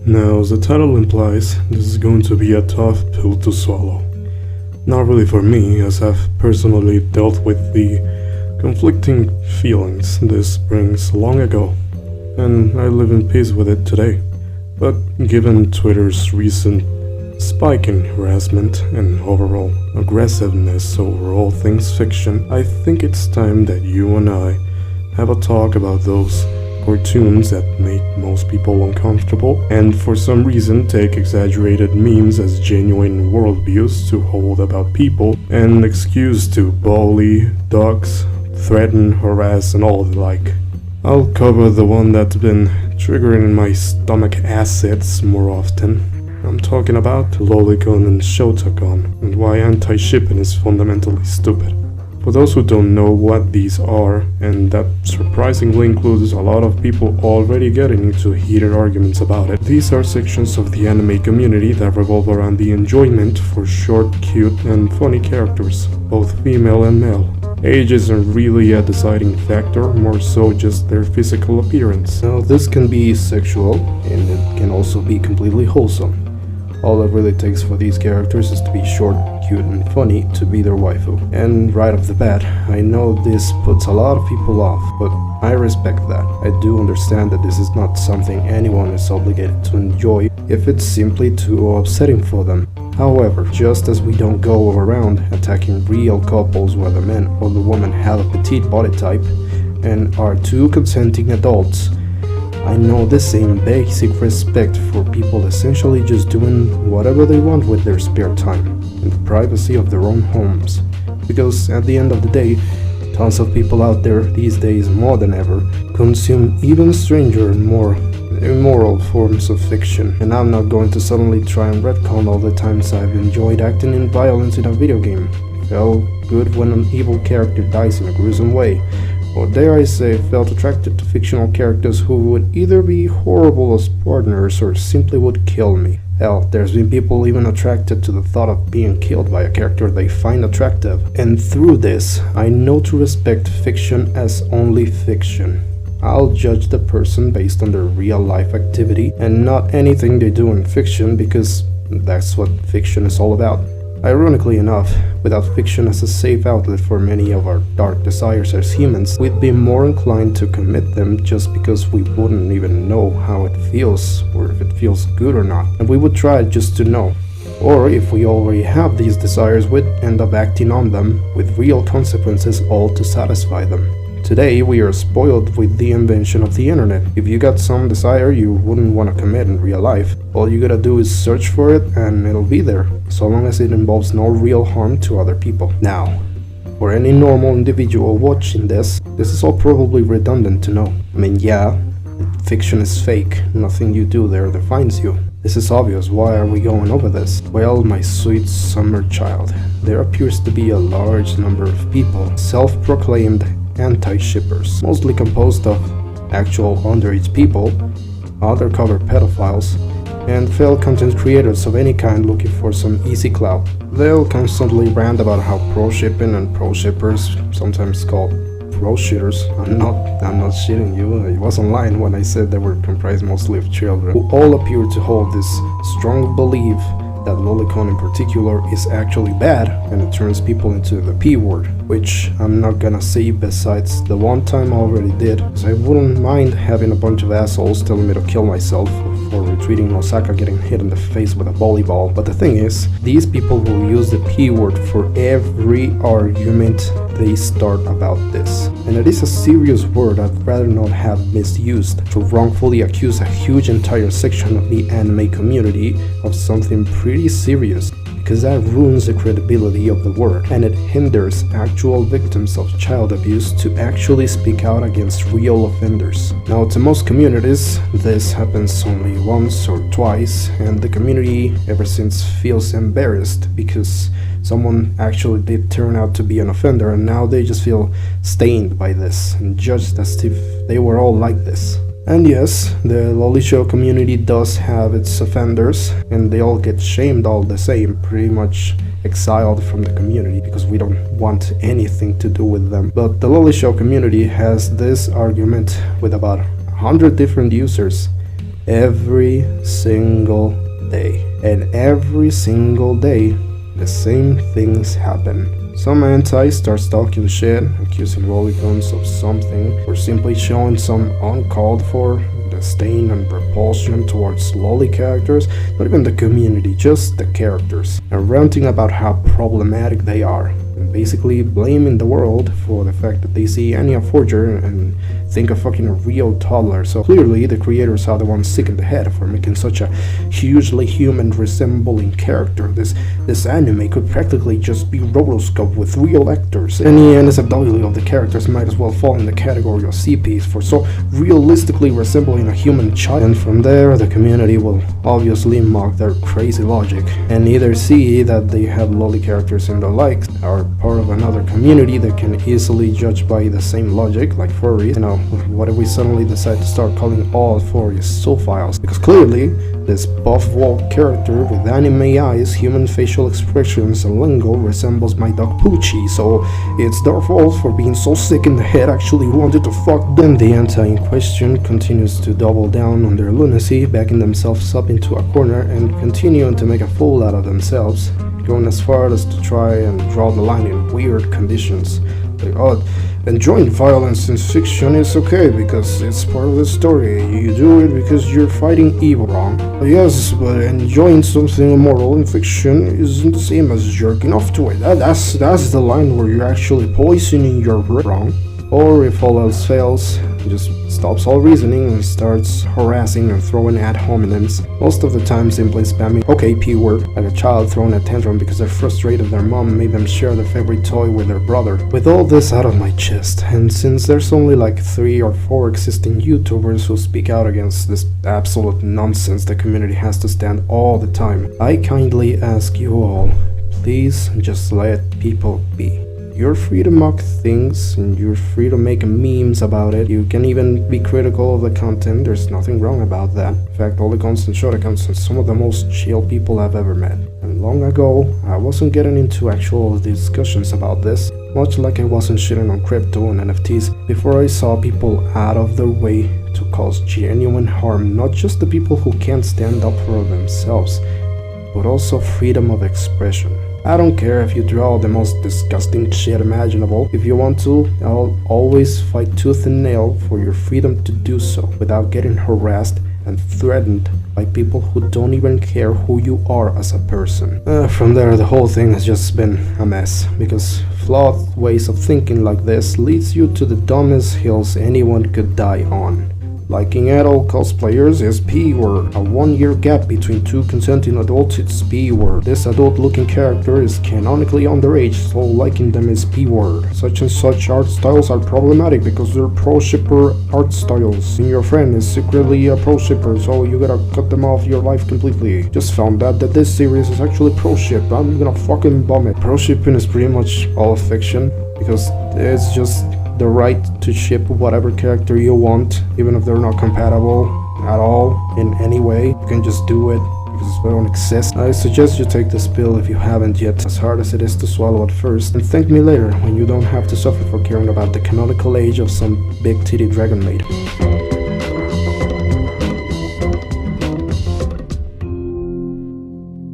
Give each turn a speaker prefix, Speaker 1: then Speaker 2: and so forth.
Speaker 1: Now, as the title implies, this is going to be a tough pill to swallow. Not really for me, as I've personally dealt with the conflicting feelings this brings long ago, and I live in peace with it today. But given Twitter's recent spike in harassment and overall aggressiveness over all things fiction, I think it's time that you and I have a talk about those cartoons that make most people uncomfortable and for some reason take exaggerated memes as genuine worldviews to hold about people and excuse to bully, dox, threaten, harass and all the like. I'll cover the one that's been triggering my stomach acids more often. I'm talking about Lolicon and Shotacon and why anti-shipping is fundamentally stupid. For those who don't know what these are, and that surprisingly includes a lot of people already getting into heated arguments about it, these are sections of the anime community that revolve around the enjoyment for short, cute, and funny characters, both female and male. Age isn't really a deciding factor, more so just their physical appearance. Now, this can be sexual, and it can also be completely wholesome. All it really takes for these characters is to be short, cute, and funny to be their waifu. And right off the bat, I know this puts a lot of people off, but I respect that. I do understand that this is not something anyone is obligated to enjoy if it's simply too upsetting for them. However, just as we don't go around attacking real couples where the man or the woman have a petite body type and are two consenting adults, I know the same basic respect for people essentially just doing whatever they want with their spare time, in the privacy of their own homes. Because at the end of the day, tons of people out there these days more than ever consume even stranger and more immoral forms of fiction. And I'm not going to suddenly try and retcon all the times I've enjoyed acting in violence in a video game, felt good when an evil character dies in a gruesome way, or dare I say, felt attracted to fictional characters who would either be horrible as partners or simply would kill me. Hell, there's been people even attracted to the thought of being killed by a character they find attractive. And through this, I know to respect fiction as only fiction. I'll judge the person based on their real life activity and not anything they do in fiction, because that's what fiction is all about. Ironically enough, without fiction as a safe outlet for many of our dark desires as humans, we'd be more inclined to commit them just because we wouldn't even know how it feels, or if it feels good or not, and we would try just to know. Or if we already have these desires, we'd end up acting on them with real consequences all to satisfy them. Today, we are spoiled with the invention of the internet. If you got some desire you wouldn't want to commit in real life, all you gotta do is search for it and it'll be there, so long as it involves no real harm to other people. Now, for any normal individual watching this is all probably redundant to know. I mean, yeah, fiction is fake, nothing you do there defines you. This is obvious, why are we going over this? Well, my sweet summer child, there appears to be a large number of people, self-proclaimed anti-shippers, mostly composed of actual underage people, undercover pedophiles, and failed content creators of any kind looking for some easy clout. They'll constantly rant about how pro-shipping and pro-shippers, sometimes called pro-shitters, I'm not shitting you, I was online when I said they were comprised mostly of children, who all appear to hold this strong belief that Lolicon in particular is actually bad, and it turns people into the P word, which I'm not gonna say besides the one time I already did, because I wouldn't mind having a bunch of assholes telling me to kill myself for retweeting Osaka getting hit in the face with a volleyball. But the thing is, these people will use the P word for every argument they start about this. And it is a serious word I'd rather not have misused to wrongfully accuse a huge entire section of the anime community of something pretty serious, because that ruins the credibility of the word, and it hinders actual victims of child abuse to actually speak out against real offenders. Now, to most communities, this happens only once or twice, and the community ever since feels embarrassed because someone actually did turn out to be an offender, and now they just feel stained by this and judged as if they were all like this. And yes, the Lolisho community does have its offenders, and they all get shamed all the same, pretty much exiled from the community because we don't want anything to do with them. But the Lolisho community has this argument with about 100 different users, every single day. And every single day, the same things happen. Some anti starts talking shit, accusing Lollicons of something, or simply showing some uncalled for disdain and repulsion towards lolly characters, not even the community, just the characters, and ranting about how problematic they are, and basically blaming the world for the fact that they see Anya Forger and think a fucking real toddler. So clearly the creators are the ones sick in the head for making such a hugely human resembling character. This anime could practically just be rotoscoped with real actors. Any NSFW of the characters might as well fall in the category of CPs for so realistically resembling a human child. And from there, the community will obviously mock their crazy logic and either see that they have lolly characters in their likes, are part of another community that can easily judge by the same logic, like furries. What if we suddenly decide to start calling all furries zoophiles? Because clearly, this buff wolf character with anime eyes, human facial expressions, and lingo resembles my dog Poochie, so it's their fault for being so sick in the head actually wanted to fuck them. The anti in question continues to double down on their lunacy, backing themselves up into a corner and continuing to make a fool out of themselves, going as far as to try and draw the line in weird conditions. Like, oh, enjoying violence in fiction is okay because it's part of the story. You do it because you're fighting evil, wrong? Yes, but enjoying something immoral in fiction isn't the same as jerking off to it. That's the line where you're actually poisoning your brain, wrong? Or if all else fails, he just stops all reasoning and starts harassing and throwing ad hominems, most of the time simply spamming okay P-word, like a child throwing a tantrum because they're frustrated their mom made them share their favorite toy with their brother. With all this out of my chest, and since there's only like 3 or 4 existing YouTubers who speak out against this absolute nonsense the community has to stand all the time, I kindly ask you all, please just let people be. You're free to mock things, and you're free to make memes about it. You can even be critical of the content, there's nothing wrong about that. In fact, Lollicons and Shotacons are some of the most chill people I've ever met. And long ago, I wasn't getting into actual discussions about this, much like I wasn't shitting on crypto and NFTs, before I saw people out of their way to cause genuine harm, not just the people who can't stand up for themselves, but also freedom of expression. I don't care if you draw the most disgusting shit imaginable. If you want to, I'll always fight tooth and nail for your freedom to do so without getting harassed and threatened by people who don't even care who you are as a person. From there, the whole thing has just been a mess, because flawed ways of thinking like this leads you to the dumbest hills anyone could die on. Liking adult cosplayers is P-word. A 1-year gap between 2 consenting adults is P-word. This adult-looking character is canonically underage, so liking them is P-word. Such and such art styles are problematic because they're pro-shipper art styles, and your friend is secretly a pro-shipper, so you gotta cut them off your life completely. Just found out that this series is actually pro-ship. I'm gonna fucking bomb it. Pro-shipping is pretty much all fiction, because it's just the right to ship whatever character you want, even if they're not compatible at all in any way. You can just do it because they don't exist. I suggest you take this pill if you haven't yet, as hard as it is to swallow at first, and thank me later when you don't have to suffer for caring about the canonical age of some big titty dragon maid.